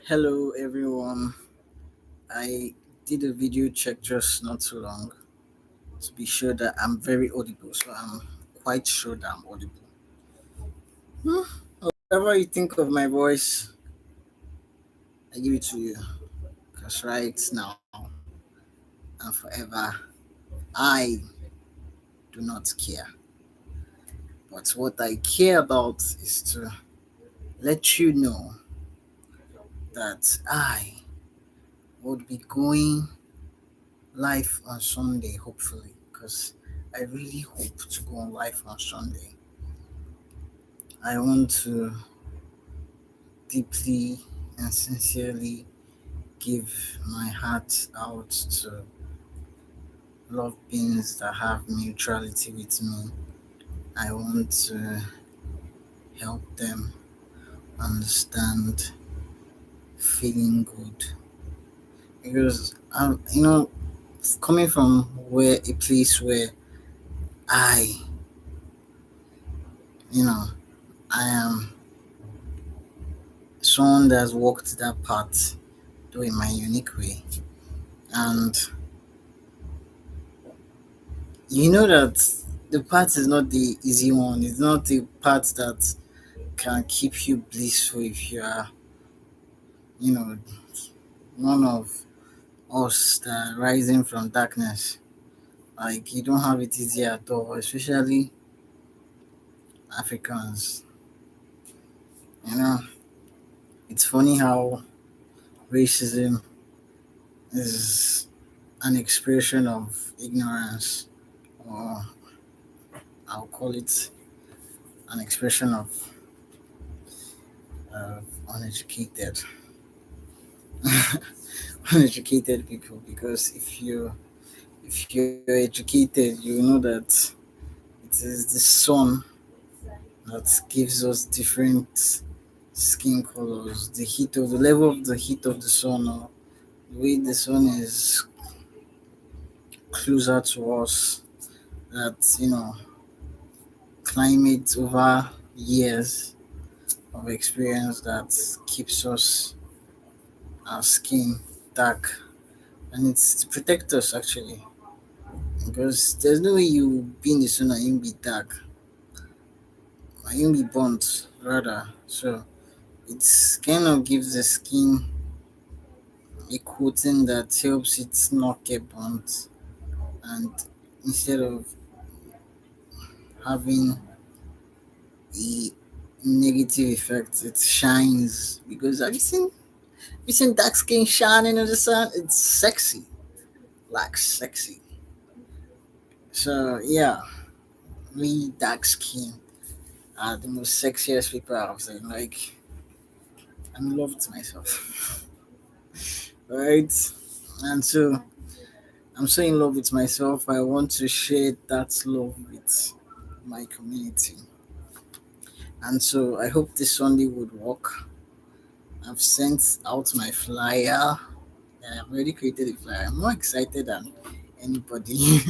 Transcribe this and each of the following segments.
Hello everyone. I did a video check just not too long to be sure that I'm very audible. So I'm quite sure that I'm audible. Hmm. Whatever you think of my voice, I give it to you. Because right now and forever, I do not care. But what I care about is to let you know that I would be going live on Sunday, hopefully. Because I really hope to go on live on Sunday. I want to deeply and sincerely give my heart out to love beings that have neutrality with me. I want to help them understand feeling good because coming from where a place where I you know I am someone that's walked that path though in my unique way, and you know that the path is not the easy one. It's not the path that can keep you blissful if you are, you know, one of us that are rising from darkness. Like you don't have it easy at all, especially Africans. You know, it's funny how racism is an expression of ignorance, or I'll call it an expression of uneducated, uneducated people. Because if you're educated, you know that it is the sun that gives us different skin colors, the level of the heat of the sun, or the way the sun is closer to us. That climate over years of experience that keeps us our skin dark, and it's to protect us actually. Because there's no way you be in the sun and you be dark, and you be burnt rather. So it's kind of gives the skin a coating that helps it not get burnt, and instead of having a negative effect, it shines. Because have you seen dark skin shining in the sun? It's sexy, like sexy. So yeah, we dark skin are the most sexiest people I've seen. Like I'm in love with myself, right? And so I'm so in love with myself. I want to share that love with my community. And so I hope this Sunday would work. I've sent out my flyer. And I've already created a flyer. I'm more excited than anybody.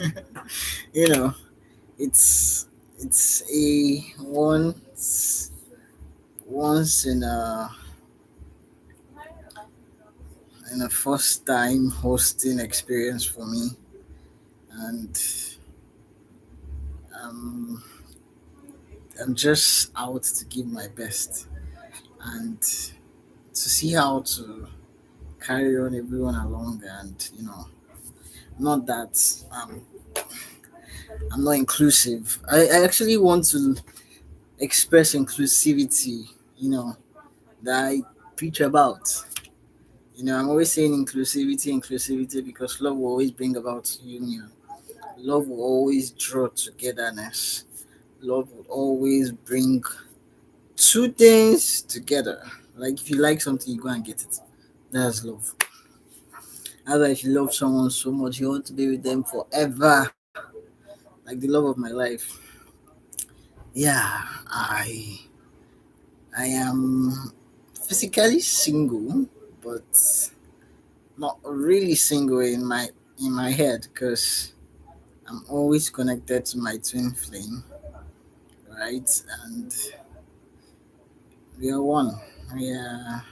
you know, it's a once in a first time hosting experience for me, and um, I'm just out to give my best and to see how to carry on everyone along, and not that I'm not inclusive. I actually want to express inclusivity, that I preach about. I'm always saying inclusivity, inclusivity, because love will always bring about union. Love will always draw togetherness. Love will always bring two things together. Like if you like something, you go and get it. That's love. Otherwise, if you love someone so much, you want to be with them forever, like the love of my life. Yeah, I am physically single, but not really single in my head, because I'm always connected to my twin flame, right? And we are one. We are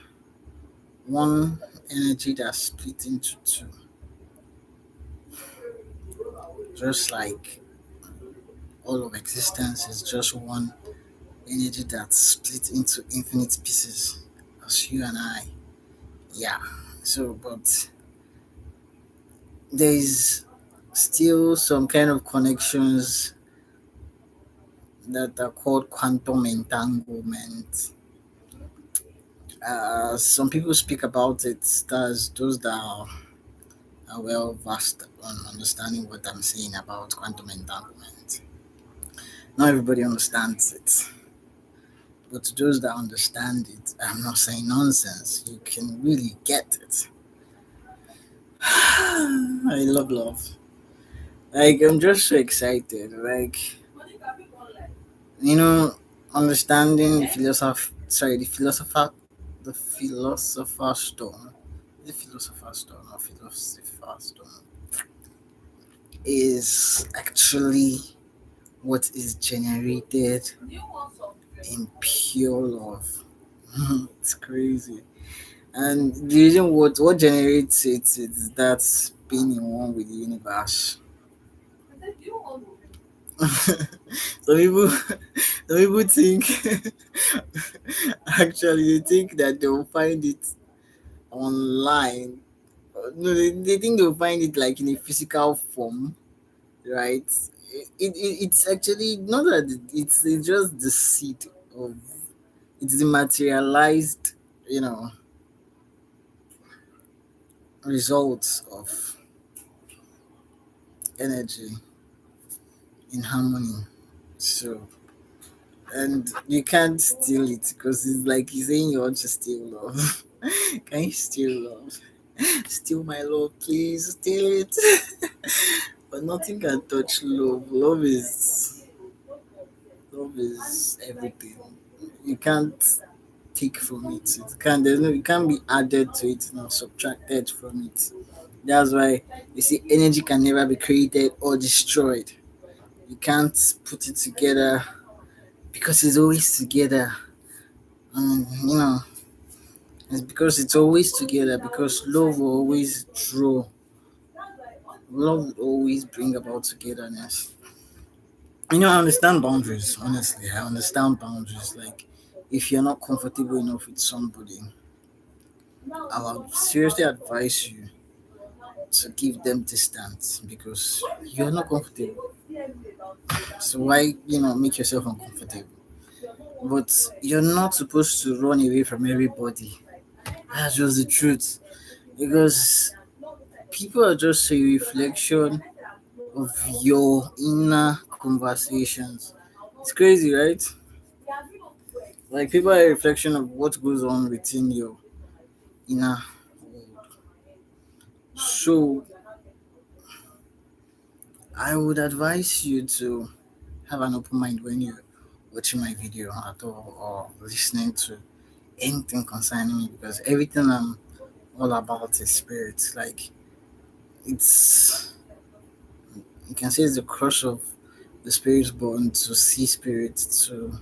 one energy that's split into two, just like all of existence is just one energy that's split into infinite pieces, as you and I. Yeah. So, but there's still some kind of connections that are called quantum entanglement. Some people speak about it as those that are well versed on understanding what I'm saying about quantum entanglement. Not everybody understands it, but to those that understand it, I'm not saying nonsense. You can really get it. I love love. Like I'm just so excited. Like you know, understanding the philosopher. Sorry, the philosopher's stone. The philosopher's stone or philosopher's stone is actually what is generated in pure love. It's crazy. And the reason what generates it is that being in one with the universe. Some people some people think actually they think that they'll find it online. No, they think they'll find it like in a physical form, right? It's actually not that it's just the seed of it's the materialized, you know, results of energy in harmony. So, and you can't steal it because it's like you're saying you want to steal love. Can you steal love? Steal my love, please. Steal it. But nothing can touch love. Love is everything. You can't take from it. It can there's no it can't be added to it, nor subtracted from it. That's why you see energy can never be created or destroyed. You can't put it together because it's always together. And you know, it's because it's always together because love will always draw. Love will always bring about togetherness. I understand boundaries, honestly. I understand boundaries. Like if you're not comfortable enough with somebody, I would seriously advise you to give them distance because you're not comfortable. So why, make yourself uncomfortable? But you're not supposed to run away from everybody. That's just the truth. Because people are just a reflection of your inner conversations. It's crazy, right? Like people are a reflection of what goes on within your inner world. So I would advise you to have an open mind when you're watching my video at all or listening to anything concerning me because everything I'm all about is spirit. Like it's you can say it's the crush of the spirit born to see spirit to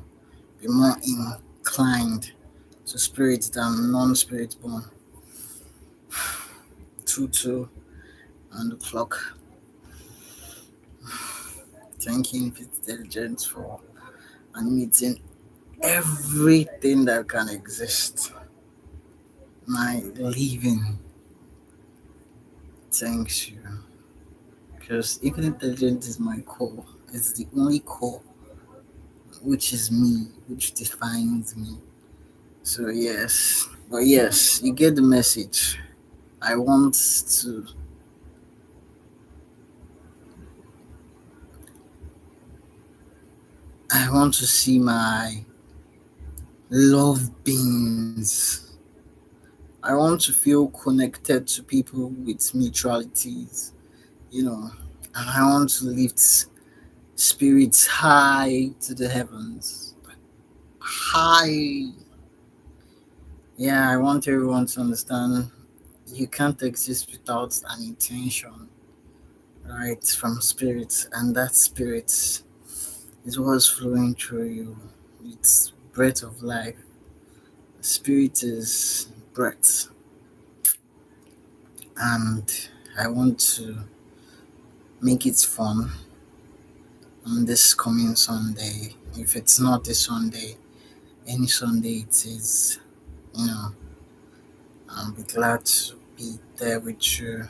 be more inclined to spirit than non-spirit born. 2-2 on the clock. Thanking intelligence for animating everything that can exist. My living thanks you. Because even intelligence is my core. It's the only core which is me, which defines me. So yes. But yes, you get the message. I want to I want to see my love beings. I want to feel connected to people with mutualities, and I want to lift spirits high to the heavens. High. Yeah, I want everyone to understand you can't exist without an intention, right, from spirit, and that spirit is what's flowing through you. It's breath of life. Spirit is breath. and I want to make it fun on this coming Sunday. If it's not this Sunday, any Sunday it is, you know, I'll be glad to be there with you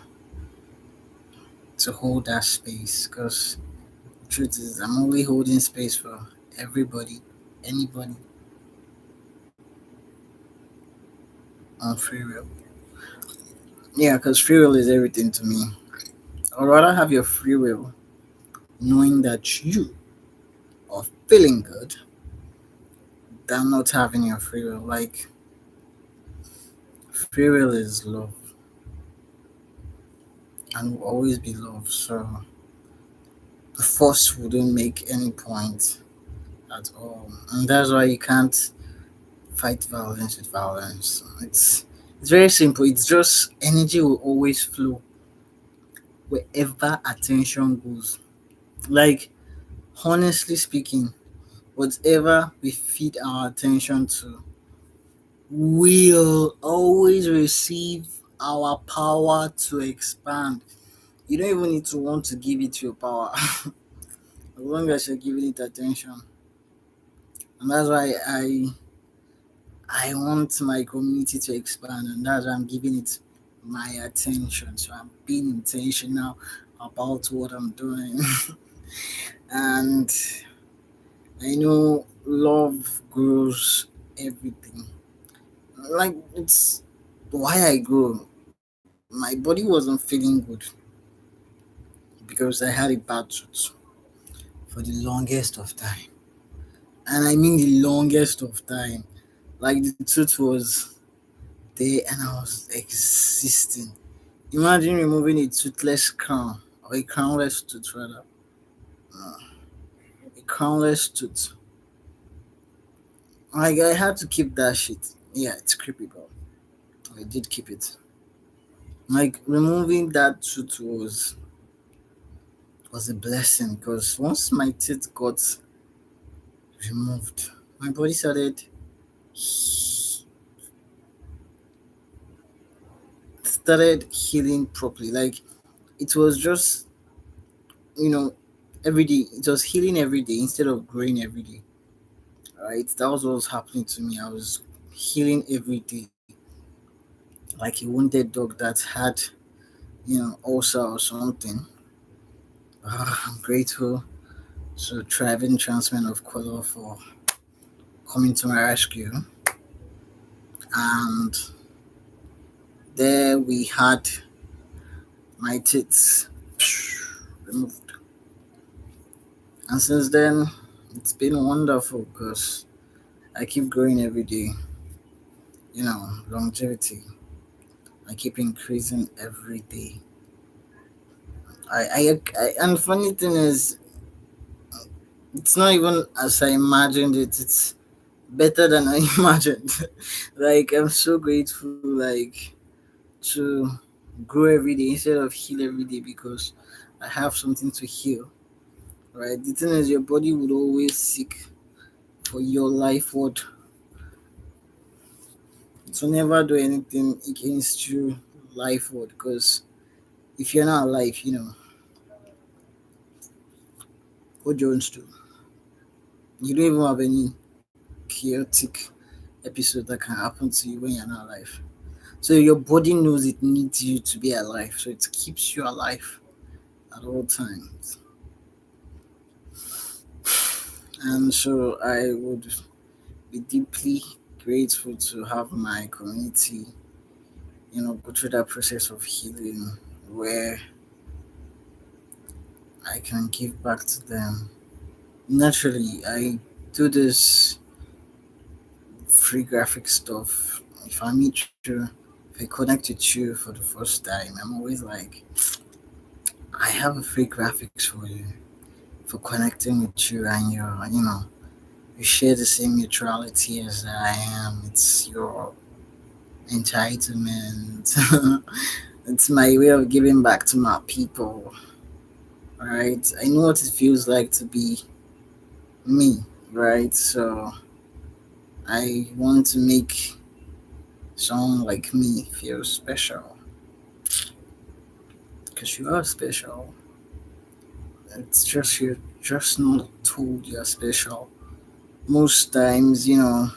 to hold that space because the truth is, I'm only holding space for everybody, anybody on free will. Yeah, because free will is everything to me. I'd rather have your free will knowing that you are feeling good than not having your free will. Like, free will is love and will always be love. So, the force wouldn't make any point at all. And that's why you can't fight violence with violence. It's very simple. It's just energy will always flow wherever attention goes. Like, honestly speaking, whatever we feed our attention to will always receive our power to expand. You don't even need to want to give it your power as long as you're giving it attention. And that's why I want my community to expand, and that's why I'm giving it my attention. So I'm being intentional about what I'm doing. And I know love grows everything. Like, it's why I grow. My body wasn't feeling good because I had a bad tooth for the longest of time. And I mean the longest of time. Like, the tooth was there and I was existing. Imagine removing a toothless crown or a crownless tooth rather. Uh, a crownless tooth. Like, I had to keep that shit. Yeah, it's creepy, bro. I did keep it. Like, removing that tooth was a blessing because once my teeth got removed, my body started healing properly. Like, it was just, you know, every day. It was healing every day instead of growing every day. Right? That was what was happening to me. I was healing every day, like a wounded dog that had, ulcer or something. I'm grateful to Thriving Transmen of Color for coming to my rescue. And there we had my tits removed. And since then, it's been wonderful because I keep growing every day. Longevity. I keep increasing every day. And funny thing is, it's not even as I imagined it. It's better than I imagined. Like, I'm so grateful, like, to grow every day instead of heal every day because I have something to heal. Right? The thing is, your body would always seek for your life word to never do anything against you, life word. Because if you're not alive, what Jones do? You don't even have any chaotic episode that can happen to you when you're not alive. So your body knows it needs you to be alive, so it keeps you alive at all times. And so I would be deeply grateful to have my community, go through that process of healing where I can give back to them. Naturally, I do this free graphic stuff. If I meet you, if I connect with you for the first time, I'm always like, I have a free graphics for you for connecting with you, and you share the same neutrality as I am. It's your entitlement. It's my way of giving back to my people. Right? I know what it feels like to be me, right? So I want to make someone like me feel special. because you are special. It's just you're just not told you're special. Most times, you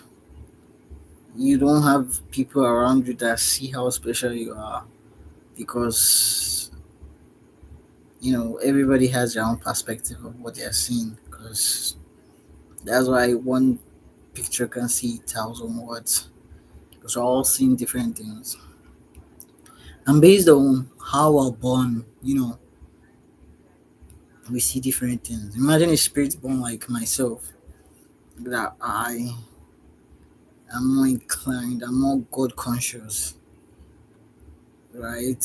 don't have people around you that see how special you are because everybody has their own perspective of what they're seeing. Because that's why one picture can see 1,000 words. Because we're all seeing different things, and based on how we're born, we see different things. Imagine a spirit born like myself, that I am more inclined, I'm more God conscious, right?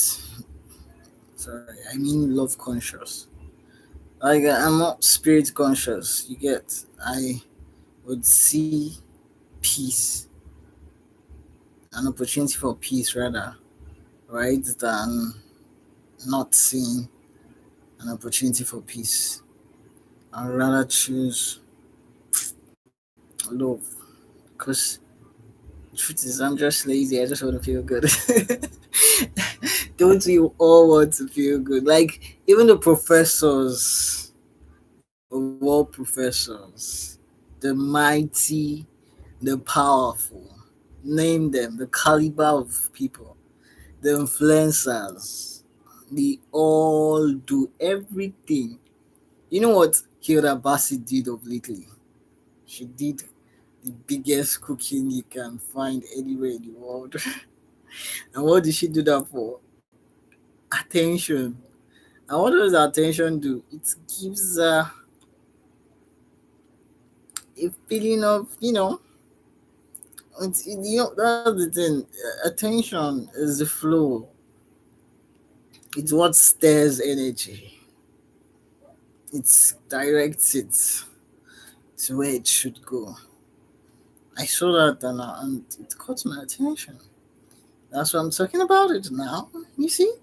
Sorry, I mean love conscious. Like I'm not spirit conscious. You get? I would see peace, an opportunity for peace rather, right, than not seeing an opportunity for peace. I'd rather choose love because truth is I'm just lazy. I just want to feel good. Don't we all want to feel good? Like even the professors of all professors, the mighty, the powerful, name them, the caliber of people, the influencers, they all do everything. You know what Hilda Bassett did of lately? She did the biggest cooking you can find anywhere in the world. And what did she do that for? Attention. And what does attention do? It gives a feeling of, that's the thing. Attention is the flow. It's what stirs energy. It directs it to where it should go. I saw that and it caught my attention. That's why I'm talking about it now. You see?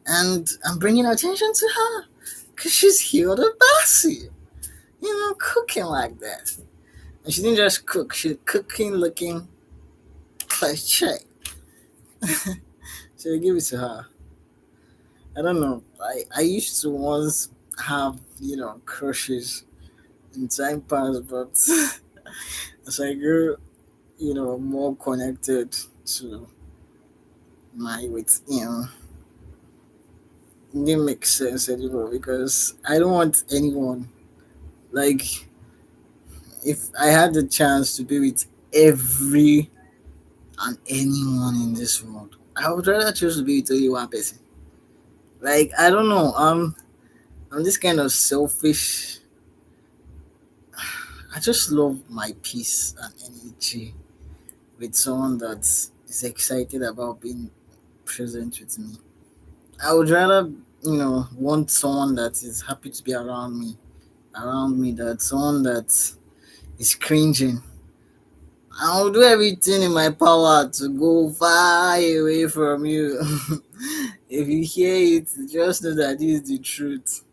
And I'm bringing attention to her because she's healed a Bassi, cooking like that. And she didn't just cook, she's cooking looking cliche. So I give it to her. I don't know. I used to once have, crushes in time past, but as I grew, more connected to my with it didn't make sense anymore because I don't want anyone, like, if I had the chance to be with every and anyone in this world, I would rather choose to be with only one person. Like I don't know, I'm this kind of selfish. I just love my peace and energy with someone that is excited about being present with me. I would rather, want someone that is happy to be around me, that someone that is cringing. I'll do everything in my power to go far away from you. If you hear it, just know that this is the truth.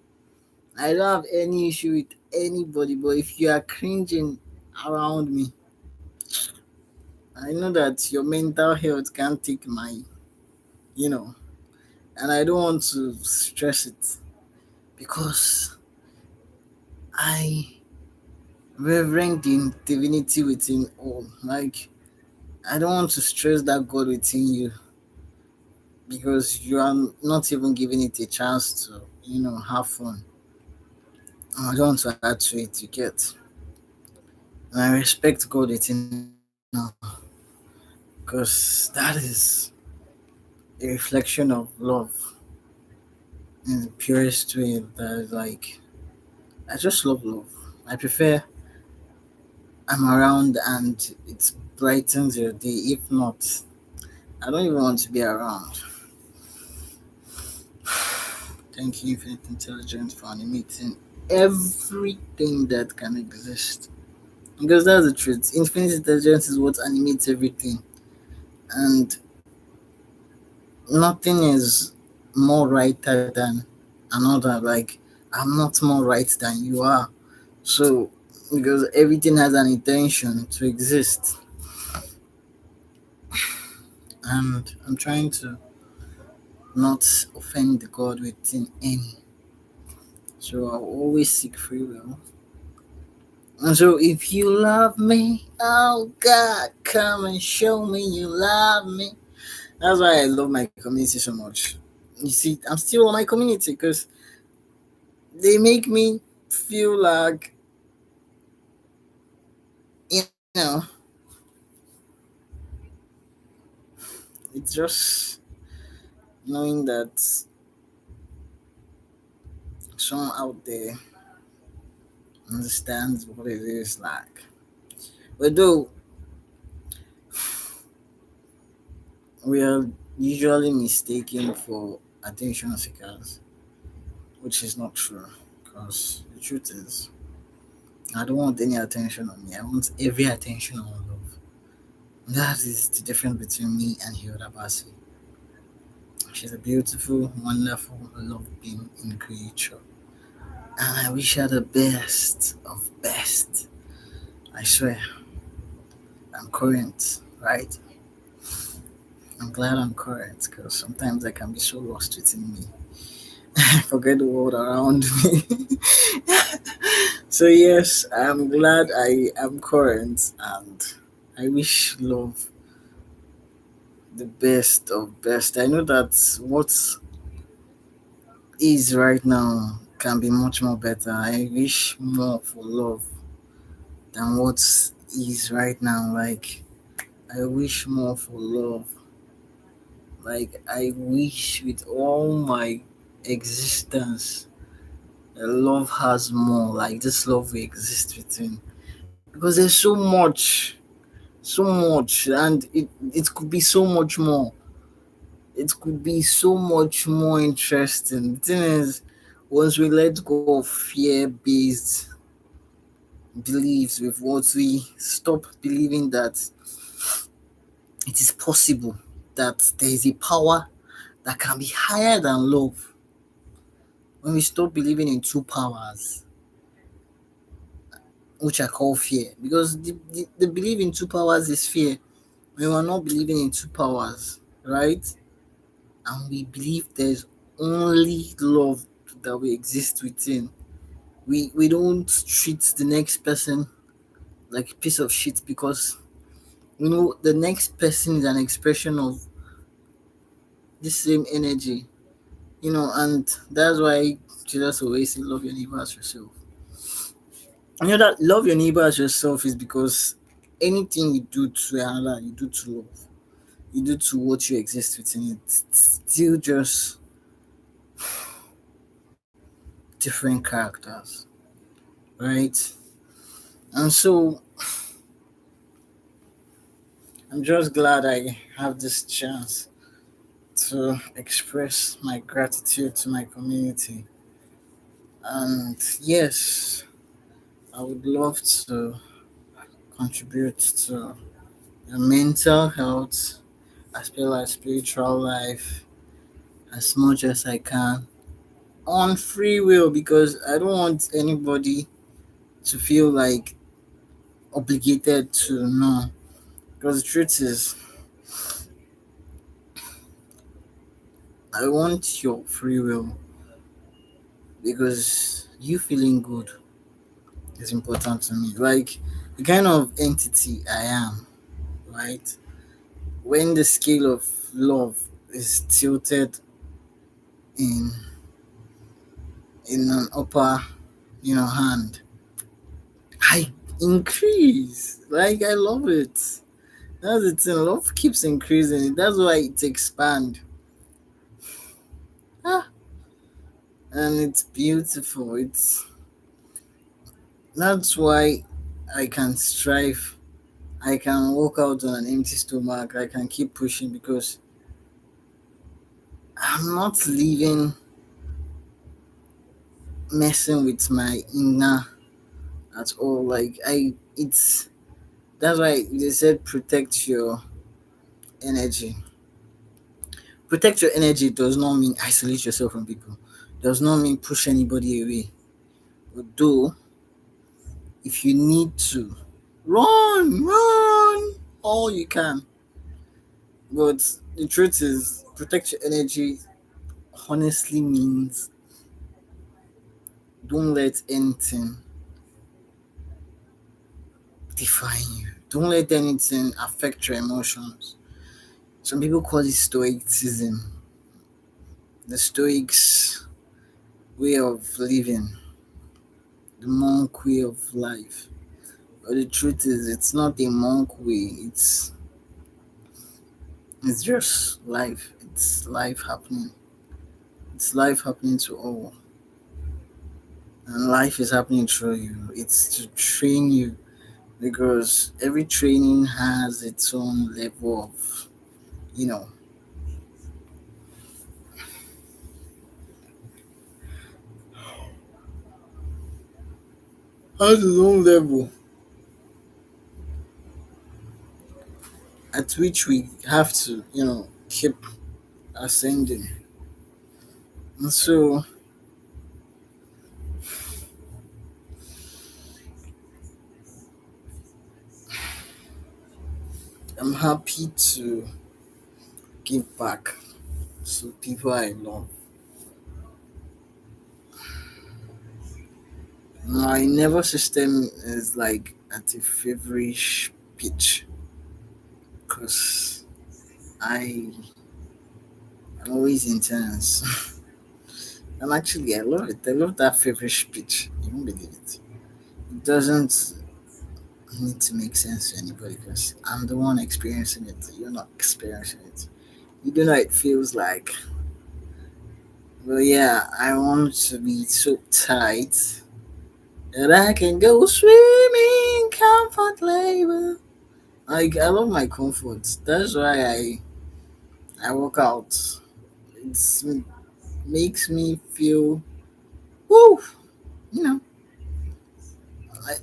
I don't have any issue with anybody, but if you are cringing around me, I know that your mental health can't take my, you know, and I don't want to stress it because I reverend the divinity within all. Like, I don't want to stress that God within you because you are not even giving it a chance to, have fun. I don't want to add to it, you get. And I respect God within all because that is a reflection of love in the purest way. That is like, I just love love. I prefer I'm around and it brightens your day. If not, I don't even want to be around. Thank you, Infinite Intelligence, for animating everything that can exist. Because that's the truth. Infinite Intelligence is what animates everything. And nothing is more righter than another. Like, I'm not more right than you are. So, because everything has an intention to exist. And I'm trying to not offend God within any. So I'll always seek free will. And so if you love me, oh God, come and show me you love me. That's why I love my community so much. You see, I'm still on my community because they make me feel like, you know, it's just knowing that someone out there understands what it is like. But though we are usually mistaken for attention seekers, which is not true. Because the truth is, I don't want any attention on me. I want every attention on love. That is the difference between me and Hilda Basi. She's a beautiful, wonderful, love being in creature. And I wish her the best of best. I swear. I'm current, right? I'm glad I'm current because sometimes I can be so lost within me. I forget the world around me. So yes, I'm glad I am current and I wish love the best of best. I know that what is right now can be much more better. I wish more for love than what is right now. Like I wish more for love. Like I wish with all my existence that love has more. Like this love will exist between. Because there's so much, and it could be so much more. It could be so much more interesting. The thing is, once we let go of fear based beliefs with what we stop believing that it is possible that there is a power that can be higher than love. When we stop believing in two powers, which I call fear, because the belief in two powers is fear. When we're not believing in two powers, right? And we believe there's only love that we exist within. We don't treat the next person like a piece of shit because the next person is an expression of the same energy. And that's why Jesus always say love your neighbor as yourself. That love your neighbor as yourself is because anything you do to another, you do to love. You do to what you exist within. It's still just different characters, right? And so I'm just glad I have this chance to express my gratitude to my community. And yes, I would love to contribute to your mental health as well as spiritual life as much as I can on free will because I don't want anybody to feel like obligated to know. Because the truth is, I want your free will because you feeling good is important to me. Like the kind of entity I am, right? When the scale of love is tilted in an upper, hand, I increase. Like I love it. That's the thing. Love keeps increasing. That's why it expand. Ah, and it's beautiful. That's why I can strive. I can walk out on an empty stomach. I can keep pushing because I'm not living messing with my inner at all. Like it's that's why they said protect your energy. Protect your energy does not mean isolate yourself from people. Does not mean push anybody away. But though, if you need to, run all you can. But the truth is, protect your energy honestly means don't let anything define you. Don't let anything affect your emotions. Some people call it stoicism, the stoics way of living, the monk way of life. But the truth is, it's not a monk way. It's just life. It's life happening. It's life happening to all, and life is happening through you. It's to train you because every training has its own level of, you know, has its own level at which we have to, keep ascending. And so I'm happy to give back to people I love. My nervous system is like at a feverish pitch because I am always intense. And actually, I love it. I love that feverish pitch. You won't believe it. It doesn't need to make sense to anybody because I'm the one experiencing it. You're not experiencing it. You don't know how it feels like. But yeah, I want to be so tight that I can go swimming comfortably. Like I love my comfort. That's why I work out. It makes me feel woo. You know,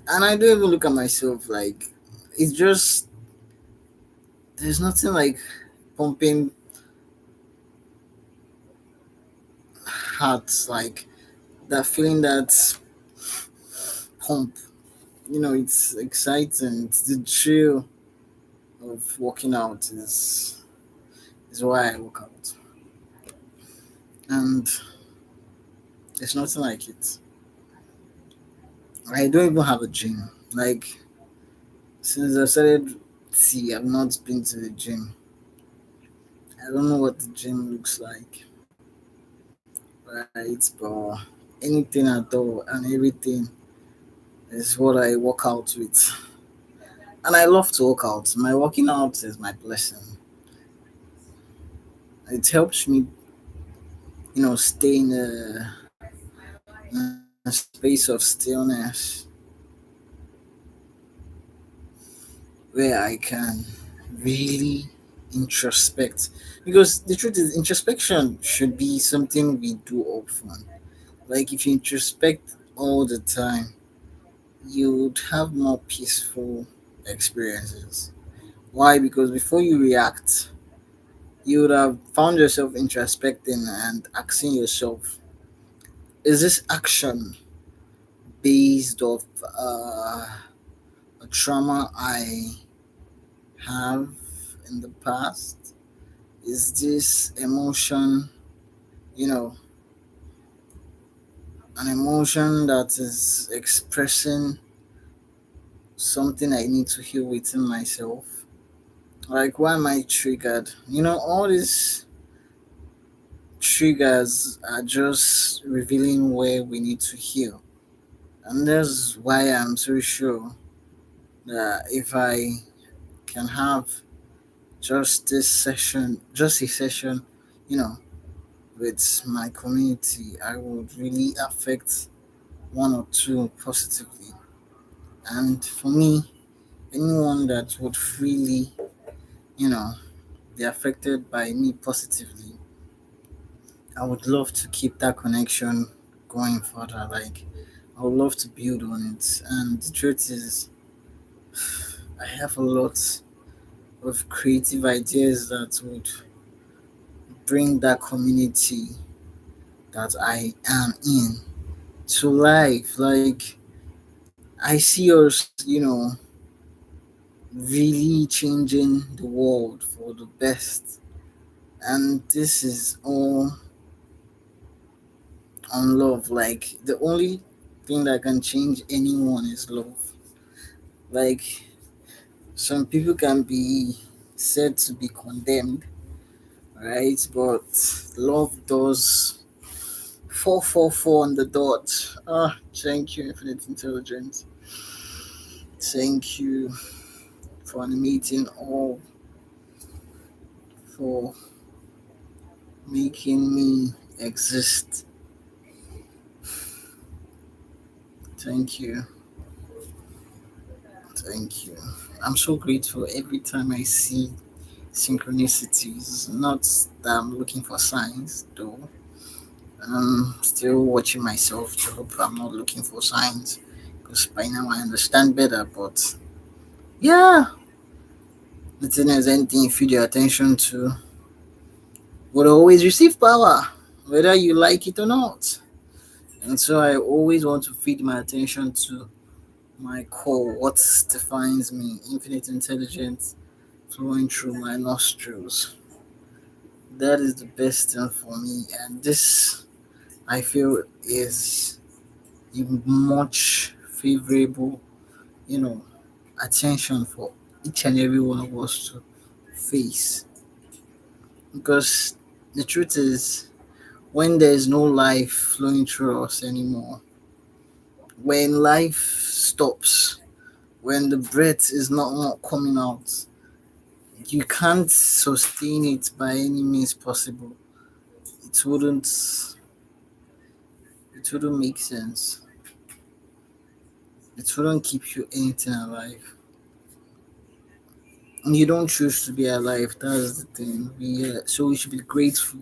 and I don't even look at myself like it's just there's nothing like pumping hearts like that feeling that pump. It's exciting. It's the thrill of working out is why I work out, and there's nothing like it. I don't even have a gym. Like since I started, see, I've not been to the gym. I don't know what the gym looks like, right? But anything at all and everything is what I work out with, and I love to work out. My working out is my blessing. It helps me, stay in a space of stillness where I can really introspect. Because the truth is, introspection should be something we do often. Like, if you introspect all the time, you would have more peaceful experiences. Why? Because before you react, you would have found yourself introspecting and asking yourself, is this action based off a trauma I have in the past? Is this emotion, you know, an emotion that is expressing something I need to heal within myself? Like, why am I triggered? All these triggers are just revealing where we need to heal. And that's why I'm so sure that if I can have just a session, you know, with my community, I would really affect one or two positively. And for me, anyone that would freely, you know, be affected by me positively, I would love to keep that connection going further. Like, I would love to build on it. And the truth is, I have a lot of creative ideas that would bring that community that I am in to life. Like, I see us, really changing the world for the best. And this is all on love. Like the only thing that can change anyone is love. Like some people can be said to be condemned, right? But love does 444 on the dot. Ah, thank you, Infinite Intelligence. Thank you for animating all, for making me exist. Thank you. Thank you. I'm so grateful every time I see synchronicities. Not that I'm looking for signs, though. I'm still watching myself to hope I'm not looking for signs. Because by now I understand better. But yeah, the thing is, anything you feed your attention to will always receive power, whether you like it or not. And so I always want to feed my attention to my core, what defines me, infinite intelligence flowing through my nostrils. That is the best thing for me. And this, I feel, is a much favorable, you know, attention for each and every one of us to face. Because the truth is, when there's no life flowing through us anymore, when life stops, when the breath is not coming out, you can't sustain it by any means possible. It wouldn't it wouldn't make sense. It wouldn't keep you anything alive. And you don't choose to be alive, that's the thing. So we should be grateful.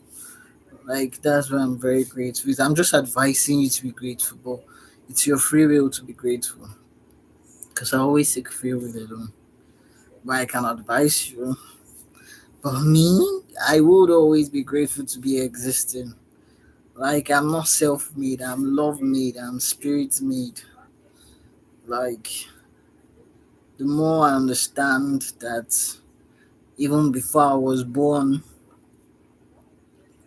Like that's why I'm very grateful. I'm just advising you to be grateful, but it's your free will to be grateful. Because I always take free will alone. But I can advise you. But me, I would always be grateful to be existing. Like I'm not self-made, I'm love-made, I'm spirit-made. Like the more I understand that even before I was born,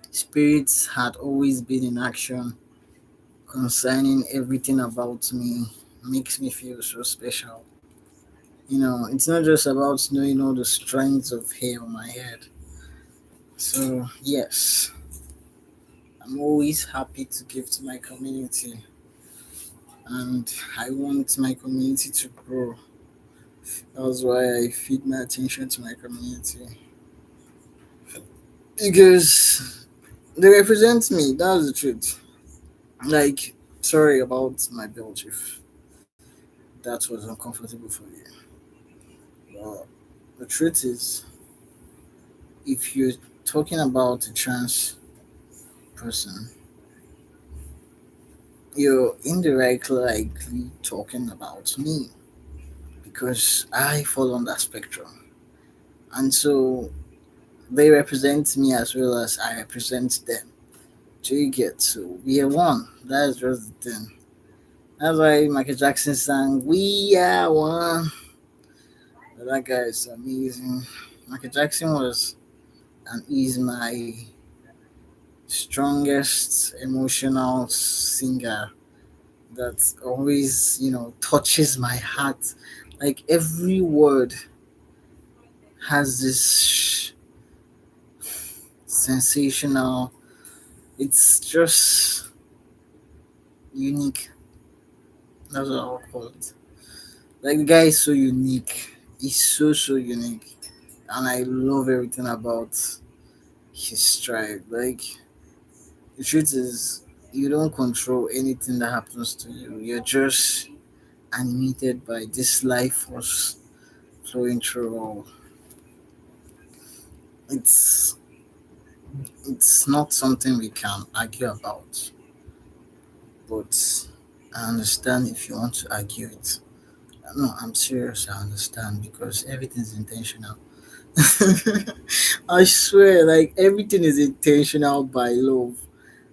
spirits had always been in action concerning everything about me, makes me feel so special. It's not just about knowing all the strands of hair on my head. So, yes, I'm always happy to give to my community, and I want my community to grow. That's why I feed my attention to my community because they represent me. That's the truth. Like, sorry about my belt if that was uncomfortable for you. But the truth is, if you're talking about a trans person, you're indirectly likely talking about me because I fall on that spectrum. And so they represent me as well as I represent them. Do you get? So we are one. That's just the thing. That's why Michael Jackson sang "We Are One." That guy is amazing. Michael Jackson was and is my strongest emotional singer that always, touches my heart. Like every word has this sensational, it's just unique. That's what I'll call it. Like the guy is so unique. He's so unique. And I love everything about his tribe. Like the truth is you don't control anything that happens to you. You're just animated by this life force flowing through all. It's it's not something we can argue about, but I understand if you want to argue it. No, I'm serious, I understand because everything's intentional. I swear, like everything is intentional by love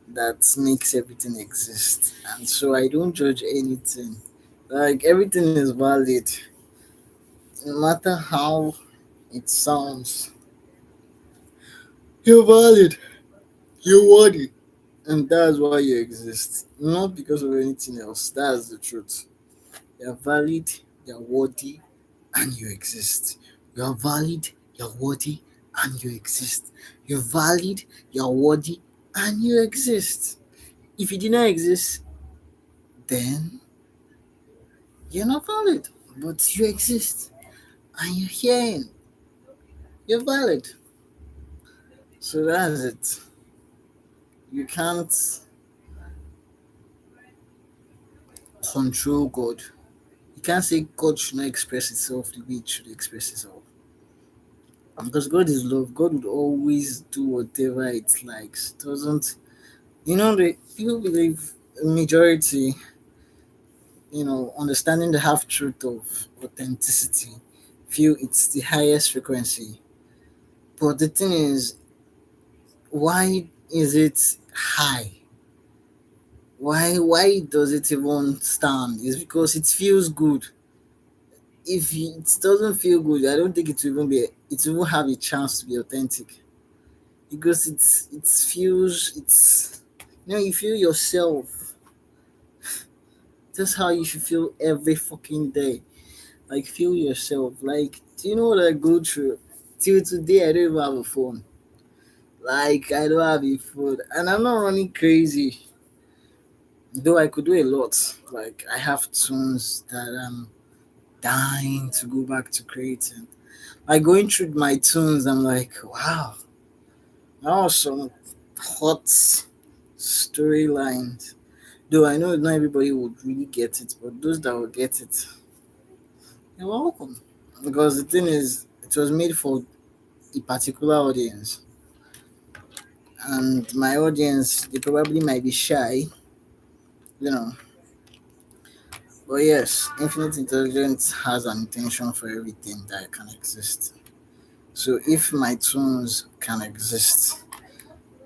that makes everything exist. And so I don't judge anything. Like everything is valid. No matter how it sounds. You're valid. You're worthy. And that's why you exist, not because of anything else. That's the truth. You're valid, you're worthy, and you exist. You're valid, you're worthy, and you exist. You're valid, you're worthy, and you exist. If you did not exist, then you're not valid, but you exist and you're here. You're valid. So that's it. You can't control God. You can't say God should not express itself the way it should express itself. Because God is love. God would always do whatever it likes. Doesn't the people believe majority, understanding the half truth of authenticity, feel it's the highest frequency. But the thing is, why is it high? Why does it even stand? It's because it feels good. If it doesn't feel good, I don't think it will have a chance to be authentic. Because you feel yourself. That's how you should feel every fucking day. Like, feel yourself. Like, do you know what I go through? Till today I don't even have a phone. Like, I don't have a phone. And I'm not running crazy. Though I could do a lot. Like, I have tunes that I'm dying to go back to creating. Like, going through my tunes, I'm like, wow, that was some hot storylines. Though I know not everybody would really get it, but those that will get it, you're welcome. Because the thing is, it was made for a particular audience, and my audience, they probably might be shy, you know. But yes, infinite intelligence has an intention for everything that can exist. So if my tunes can exist,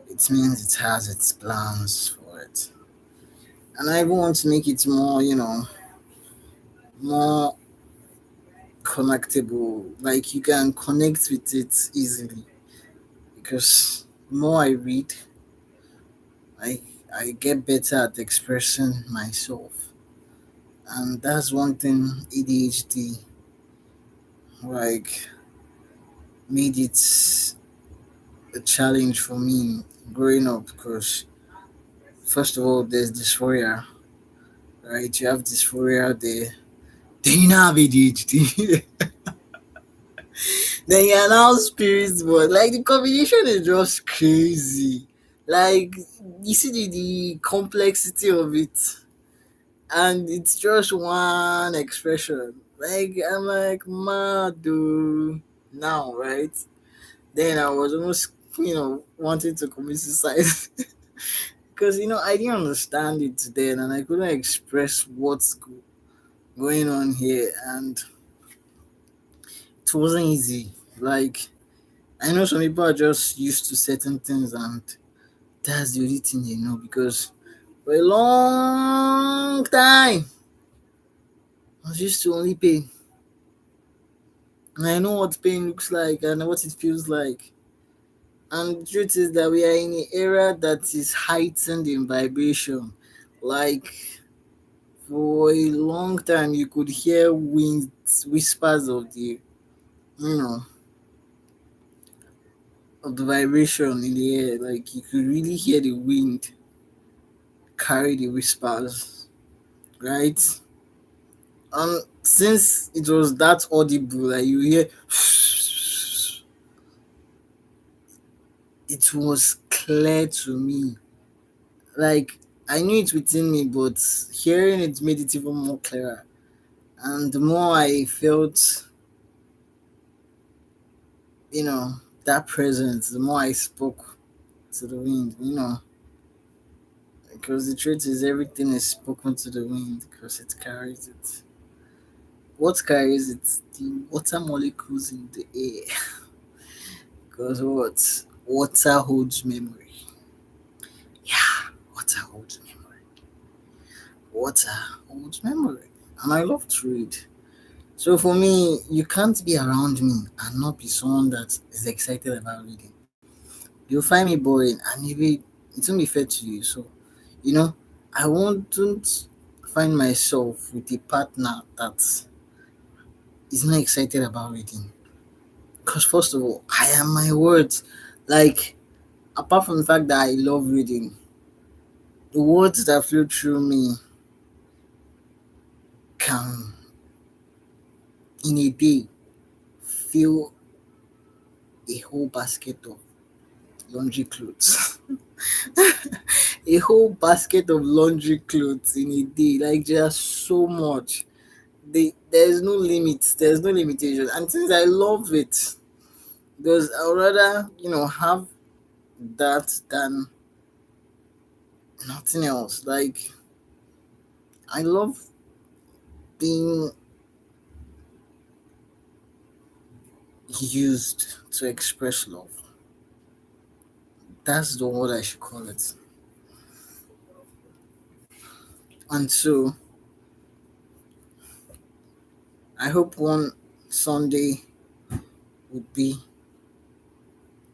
it means it has its plans for it. And I even want to make it more, more connectable. Like, you can connect with it easily. Because the more I read, I I get better at expressing myself. And that's one thing ADHD like made it a challenge for me growing up because first of all there's dysphoria, right? You have dysphoria there, then you now have ADHD. Then you're now spirits, but like the combination is just crazy. Like, you see the complexity of it, and it's just one expression. Like, I'm like mad dude now, right? Then I was almost wanting to commit suicide because I didn't understand it then, and I couldn't express what's going on here, and it wasn't easy. Like, I know some people are just used to certain things, and that's the only thing they know because for a long time I was used to only pain. And I know what pain looks like and what it feels like. And the truth is that we are in an era that is heightened in vibration. Like, for a long time you could hear whispers of you know of the vibration in the air. Like, you could really hear the wind carry the whispers, right? Since it was that audible, like you hear, it was clear to me. Like, I knew it within me, but hearing it made it even more clearer. And the more I felt, you know, that presence, the more I spoke to the wind, because the truth is everything is spoken to the wind because it carries it. What carries it? The water molecules in the air. Because what? Water holds memory. Yeah, water holds memory. Water holds memory. And I love to read. So for me, you can't be around me and not be someone that is excited about reading. You'll find me boring and maybe It won't be fair to you. So, you know, I wouldn't find myself with a partner that is not excited about reading. Because first of all, I am my words. Like, apart from the fact that I love reading, the words that flow through me can, in a day, fill a whole basket of laundry clothes. A whole basket of laundry clothes in a day. Like, there's so much. There's no limit. There's no limitation. And since I love it, because I would rather, have that than nothing else. Like, I love being used to express love. That's the word I should call it. And so I hope one Sunday would be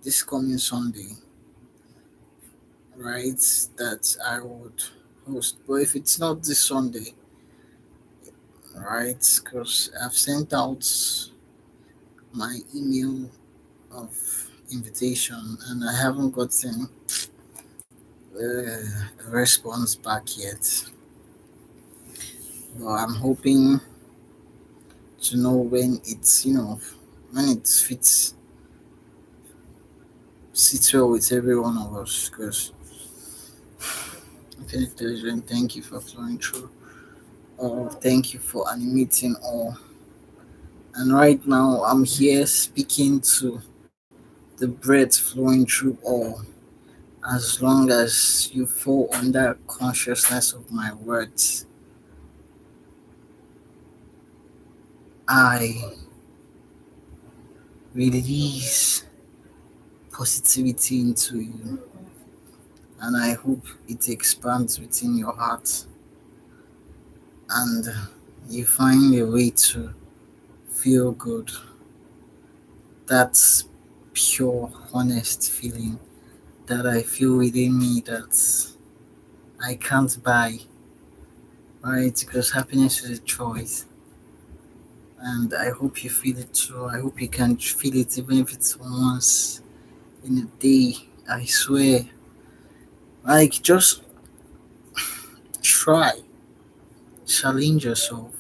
this coming Sunday, right? That I would host. But if it's not this Sunday, right? Because I've sent out my email of invitation and I haven't gotten a response back yet. But I'm hoping to know when when it sits well with every one of us. Because Infinite Intelligent, thank you for flowing through. Oh, thank you for animating all. And right now, I'm here speaking to the breath flowing through all. As long as you fall under consciousness of my words, I release positivity into you, and I hope it expands within your heart and you find a way to feel good. That's pure, honest feeling that I feel within me that I can't buy, right? Because happiness is a choice. And I hope you feel it too. I hope you can feel it even if it's once in a day. I swear. Like, just try. Challenge yourself.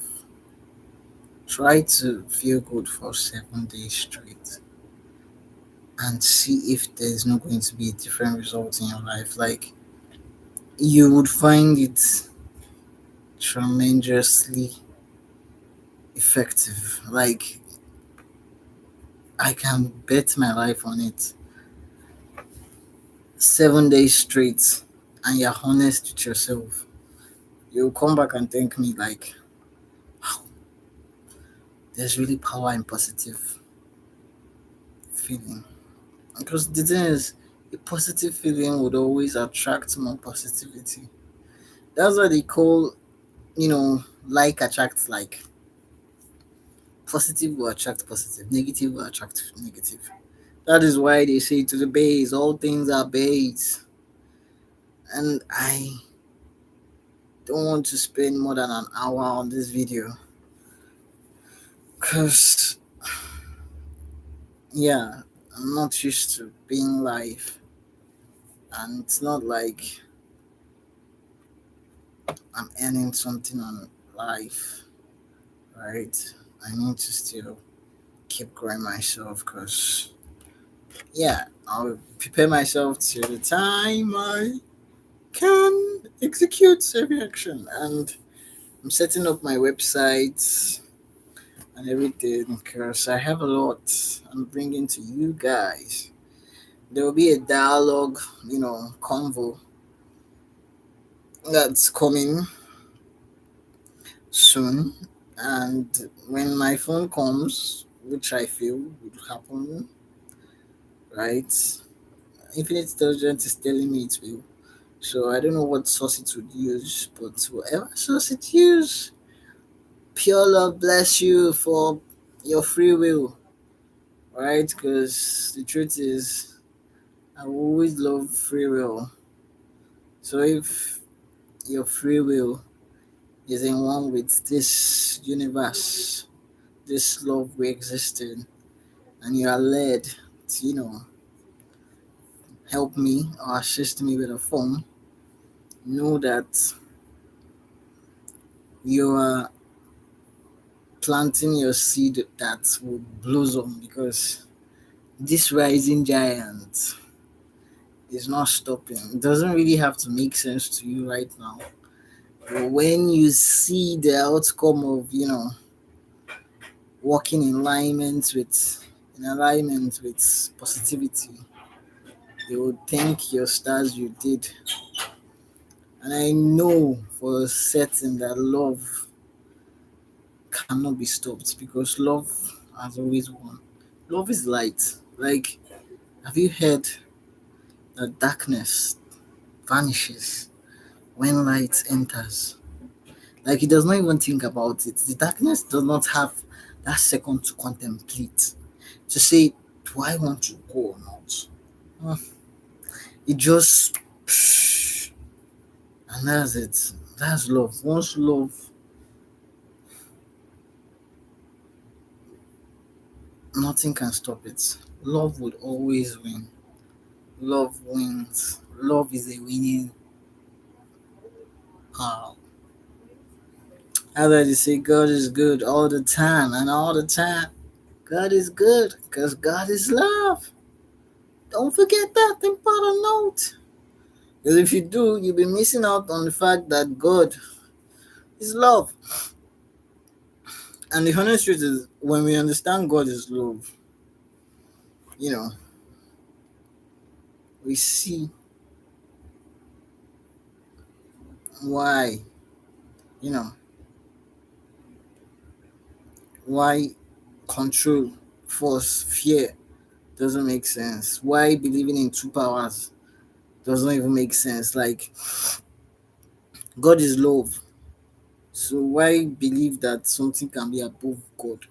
Try to feel good for 7 days straight and see if there's not going to be a different result in your life. Like, you would find it tremendously effective. Like, I can bet my life on it. 7 days straight, and you're honest with yourself. You'll come back and thank me, like, there's really power in positive feeling. Because the thing is, a positive feeling would always attract more positivity. That's why they call, like attracts like. Positive will attract positive, negative will attract negative. That is why they say to the base, all things are base. And I don't want to spend more than an hour on this video. Because, yeah, I'm not used to being live. And it's not like I'm earning something on life, right? I need to still keep growing myself because, yeah, I'll prepare myself to the time I can execute every action. And I'm setting up my websites and everything because I have a lot I'm bringing to you guys. There will be a dialogue, convo that's coming soon. And when my phone comes, which I feel would happen, right? Infinite Intelligence is telling me it will. So I don't know what source it would use, but whatever source it use, pure love bless you for your free will, right? Because the truth is, I always love free will. So if your free will is in one with this universe, this love we exist in, and you are led to, help me or assist me with a phone, know that you are planting your seed that will blossom, because this rising giant is not stopping. It doesn't really have to make sense to you right now. But when you see the outcome of, working in alignment with positivity, you would thank your stars you did. And I know for certain that love cannot be stopped, because love has always won. Love is light. Like, have you heard that darkness vanishes when light enters? Like, he does not even think about it. The darkness does not have that second to contemplate, to say, do I want to go or not? Hmm. It just, and that's it. That's love. Once love, nothing can stop it. Love would always win. Love wins. Love is a winning. Uh, how do I say God is good all the time and all the time? God is good because God is love. Don't forget that important note. Because if you do, you'll be missing out on the fact that God is love. And the honest truth is, when we understand God is love, you know, we see why, you know, why control, force, fear doesn't make sense. Why believing in two powers doesn't even make sense. Like, God is love. So why believe that something can be above God?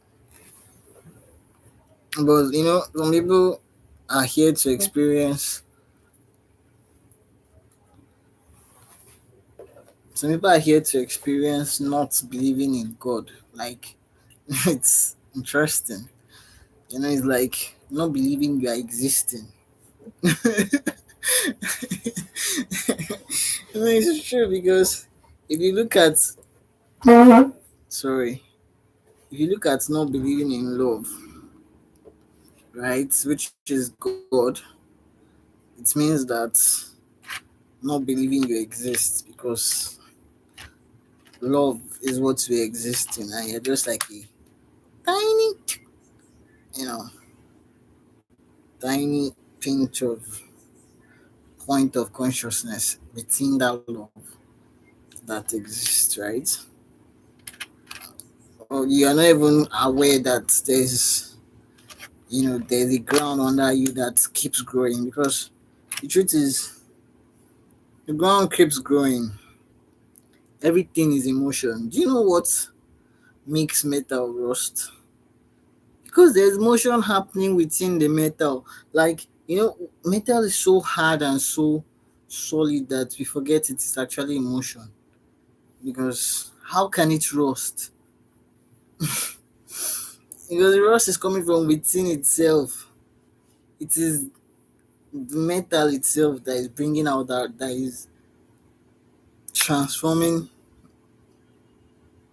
But some people are here to experience some people are here to experience not believing in God. Like, it's interesting. It's like not believing you are existing. It's true, because if you look at sorry, if you look at not believing in love, right, which is God, it means that not believing you exist, because love is what we exist in, and you're just like a tiny, you know, tiny pinch of point of consciousness within that love that exists, right? Or you're not even aware that there's a ground under you that keeps growing, because the truth is, the ground keeps growing. Everything is emotion. Do you know what makes metal rust? Because there's motion happening within the metal. Like, metal is so hard and so solid that we forget it is actually emotion. Because how can it rust? Because the rust is coming from within itself. It is the metal itself that is bringing out that is transforming.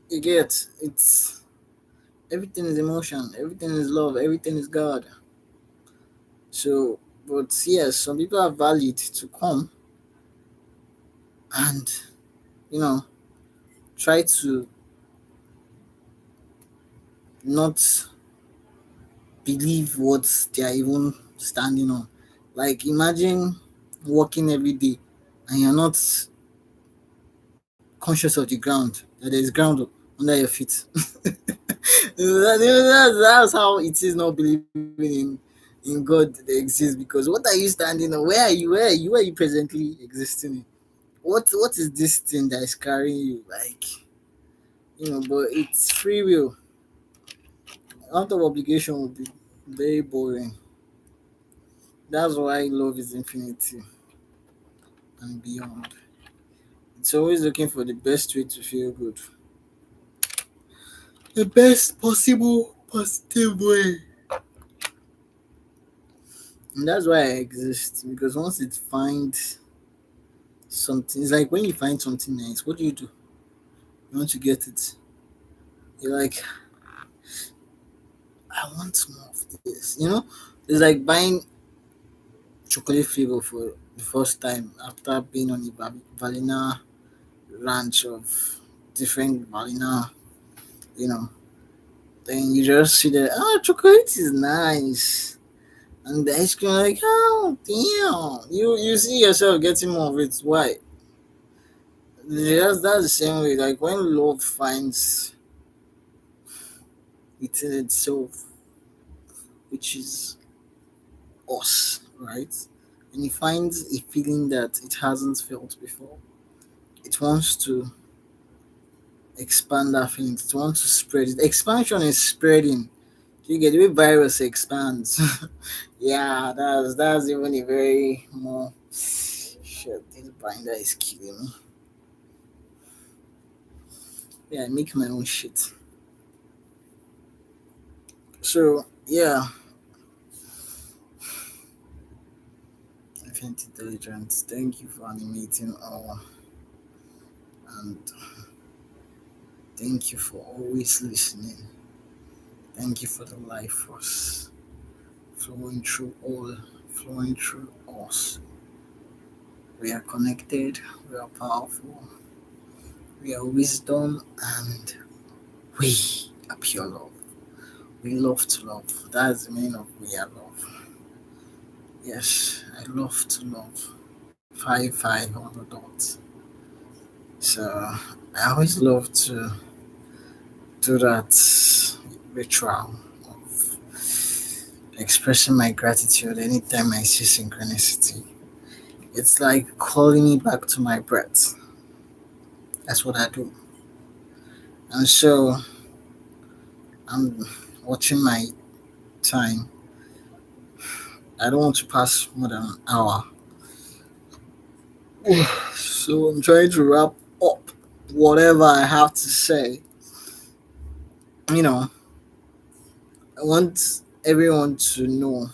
You get, it's everything is emotion, everything is love, everything is God. So, but yes, some people are valid to come and you know try to not believe what they are even standing on. Like, imagine walking every day and you're not conscious of the ground, that there is ground under your feet. That's how it is not believing in God that exists. Because what are you standing on? Where are you presently existing in? What is this thing that is carrying you? Like, but it's free will. Out of obligation would be very boring. That's why love is infinity and beyond. It's always looking for the best way to feel good, the best possible positive way. And that's why I exist, because once it finds something, it's like when you find something nice, what do? You want to get it. You're like, I want more of this. It's like buying chocolate flavor for the first time after being on a vanilla ranch of different vanilla, you know. Then you just see that, oh, chocolate is nice. And the ice cream, like, oh, damn. You see yourself getting more of it. Why? That's the same way. Like when love finds within itself, which is us, right? And it finds a feeling that it hasn't felt before. It wants to expand that feeling. It wants to spread it. Expansion is spreading. You get the way virus expands. Yeah, that's even a very more shit. This binder is killing me. Yeah, I make my own shit. So yeah, Infinite Intelligence. Thank you for animating all, and thank you for always listening. Thank you for the life force flowing through all, flowing through us. We are connected. We are powerful. We are wisdom, and we are pure love. We love to love. That's the meaning of we are love. Yes, I love to love. 5 5 on the dot. So I always love to do that ritual of expressing my gratitude anytime I see synchronicity. It's like calling me back to my breath. That's what I do. And so I'm watching my time. I don't want to pass more than an hour. So I'm trying to wrap up whatever I have to say. You know, I want everyone to know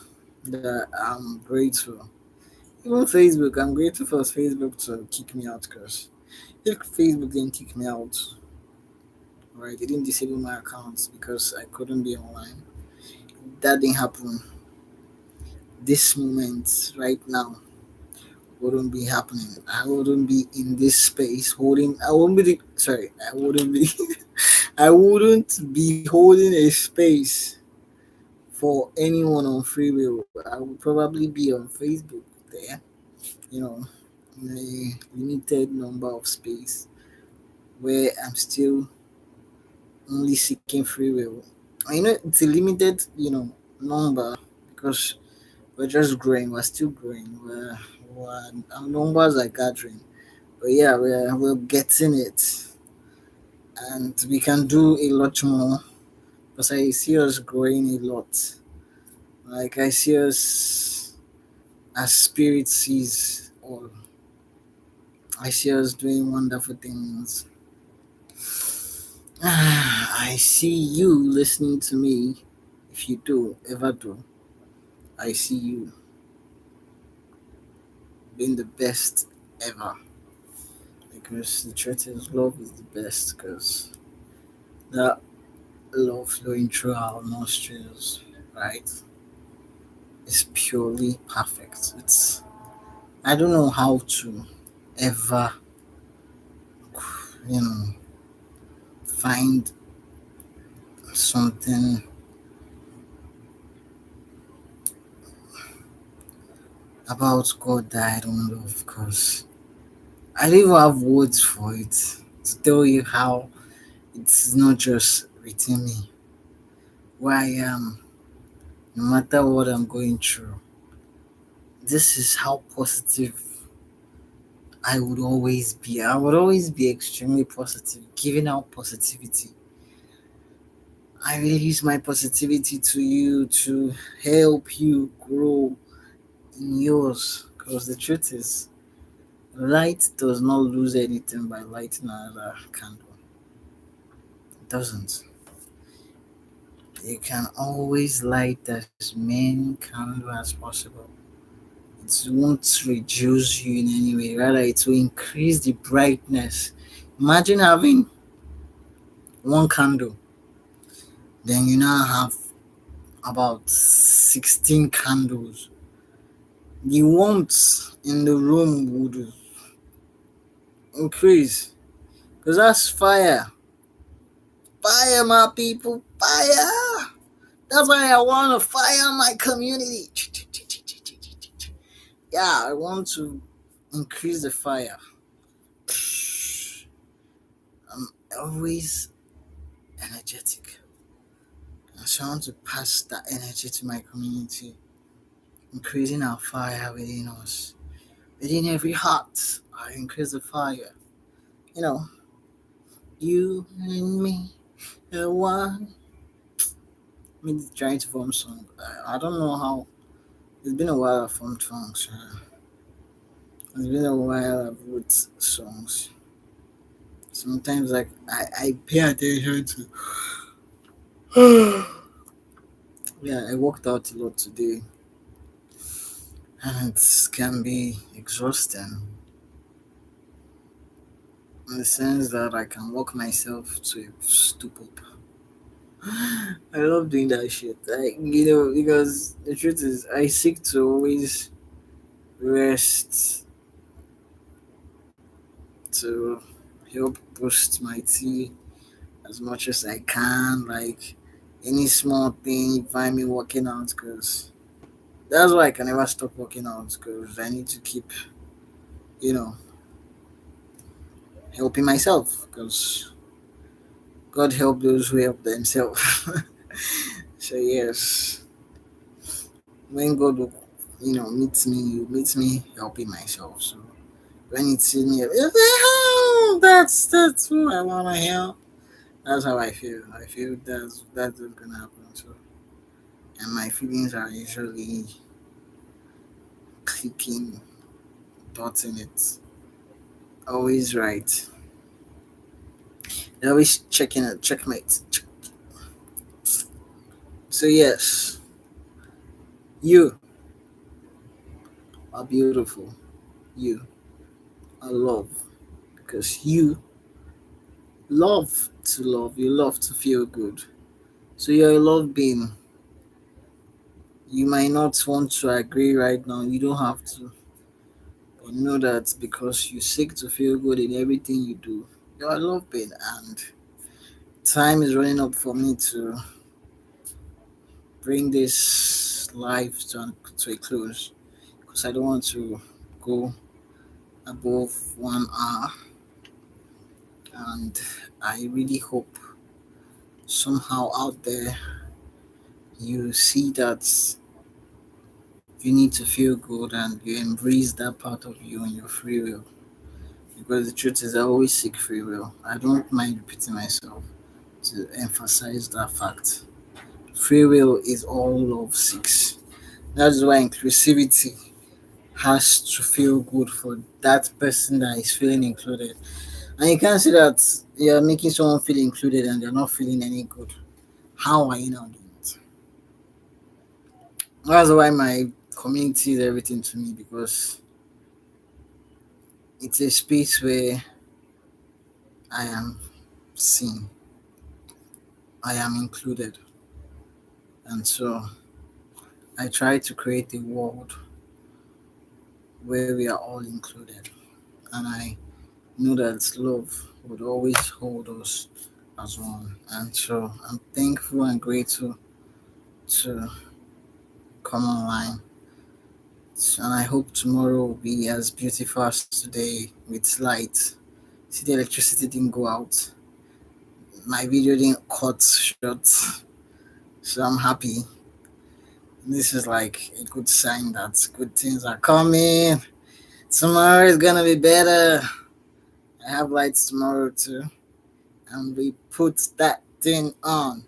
that I'm grateful. Even Facebook, I'm grateful for Facebook to kick me out because if Facebook didn't kick me out, right, they didn't disable my accounts because I couldn't be online. That didn't happen. This moment, right now, wouldn't be happening. I wouldn't be in this space holding. I wouldn't be. Sorry, I wouldn't be. I wouldn't be holding a space for anyone on free will. I would probably be on Facebook there. You know, in a limited number of space where I'm still only seeking free will. It's a limited, number because we're just growing. We're still growing. Our numbers are gathering. But yeah, we're getting it, and we can do a lot more. Because I see us growing a lot. Like I see us as spirit sees all. I see us doing wonderful things. I see you listening to me. If you do, ever do, I see you being the best ever. Because the truth is, love is the best. Because that love flowing through our nostrils, right, is purely perfect. I don't know how to ever, you know, find something about God that I don't love because I don't even have words for it to tell you how it's not just within me, where I am, no matter what I'm going through. This is how positive I would always be. I would always be extremely positive, giving out positivity. I release my positivity to you to help you grow in yours. Because the truth is, Light does not lose anything by lighting another candle. It doesn't. You can always light as many candles as possible. It won't reduce you in any way, rather, it will increase the brightness. Imagine having one candle, then you now have about 16 candles. The warmth in the room would increase because that's fire. Fire, my people, fire. That's why I want to fire my community. Yeah, I want to increase the fire. I'm always energetic. And so I want to pass that energy to my community, increasing our fire within us. Within every heart, I increase the fire. You know, you and me, the one. I mean, trying to form song. I don't know how. It's been a while I've formed songs. It's been a while I've wrote songs. Sometimes, like, I pay attention to. Yeah, I worked out a lot today, and it can be exhausting in the sense that I can walk myself to a stupid. I love doing that shit. Because the truth is, I seek to always rest to help boost my tea as much as I can. Like any small thing, you find me working out because that's why I can never stop working out because I need to keep, you know, helping myself because God help those who help themselves. So yes, when God will, meet me, you meet me helping myself. So when you see me, that's who I wanna help. That's how I feel. I feel that's what's gonna happen. So and my feelings are usually clicking, dotting it. Always right. They're always checking it, checkmate. So yes, you are beautiful. You are love because you love to love. You love to feel good. So you're a love being. You might not want to agree right now. You don't have to. But know that because you seek to feel good in everything you do, you're a love being. And time is running up for me to bring this live to a close because I don't want to go above 1 hour. And I really hope somehow out there you see that you need to feel good and you embrace that part of you and your free will. Because the truth is, I always seek free will. I don't mind repeating myself to emphasize that fact. Free will is all love seeks. That's why inclusivity has to feel good for that person that is feeling included. And you can't say that you're making someone feel included and they're not feeling any good. How are you now doing it? That's why my community is everything to me because it's a space where I am seen, I am included. And so I try to create a world where we are all included. And I know that love would always hold us as one. And so I'm thankful and grateful to come online. And I hope tomorrow will be as beautiful as today with light. See, the electricity didn't go out. My video didn't cut short. So I'm happy. This is like a good sign that good things are coming. Tomorrow is gonna be better. I have lights tomorrow too. And we put that thing on.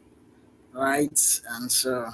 Right? And so